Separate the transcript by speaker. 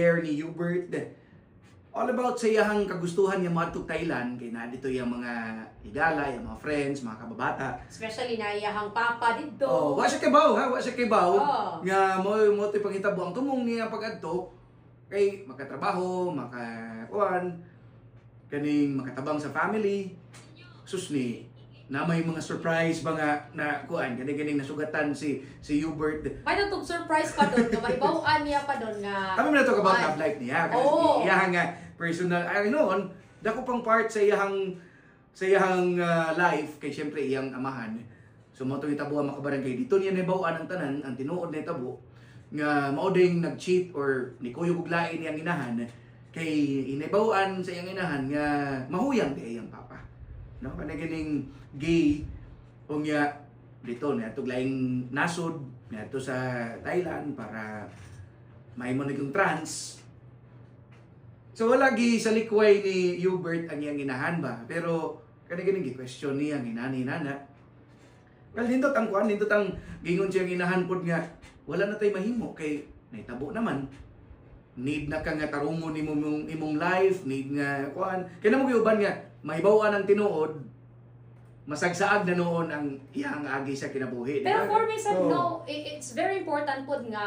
Speaker 1: ni Hubert all about sa iyang kagustuhan niya matug Thailand kay na dito yung mga higala, yung mga friends, mga kababata.
Speaker 2: Especially na iyahang papa dito.
Speaker 1: Oh, wa siya kibaw ha, wa siya kibaw.
Speaker 2: Oh.
Speaker 1: Nga mo ti panghitabo ang tumong niya pag-adto kay makatrabaho, makakuan kaning makatabang sa family. Sus ni na may mga surprise ba nga na kuan ganing nasugatan si Hubert.
Speaker 2: May natong surprise pa doon, nga maibawaan niya pa doon nga.
Speaker 1: Kami na talk about
Speaker 2: Ay.
Speaker 1: love life niya. Kasi
Speaker 2: Oo.
Speaker 1: iyahang personal, ay noon, dako pang part sa iyahang life, kay syempre iyang amahan. So mo itong itabo ang makabarangay. Dito niya nabawaan ang tanan, ang tinuod na itabo, nga mauding nag-cheat or ni kuyo guglain niyang inahan, kay inabawaan sa iyang inahan nga mahuyang di iyang papa. No? Kanagining gay, o nga dito, niya laing nasod, niya sa Thailand para may mo naging trans. So wala gi sa likway ni Hubert ang iyang inahan ba, pero kaniganing gi-question niya ang inani-nana. Well, nindot ang kuan, nindot ang gingon siyang inahan pod nga wala na tay mahimo kay naitabo naman. Need na ka nga tarungon imong life, need nga kuan. Kaya mo giuban nga mahibaw-an ang tinuod, masagsaag na noon ang iyang agi sa kinabuhi.
Speaker 2: Pero
Speaker 1: diba?
Speaker 2: for me, sir,
Speaker 1: So,
Speaker 2: no, it's very important po nga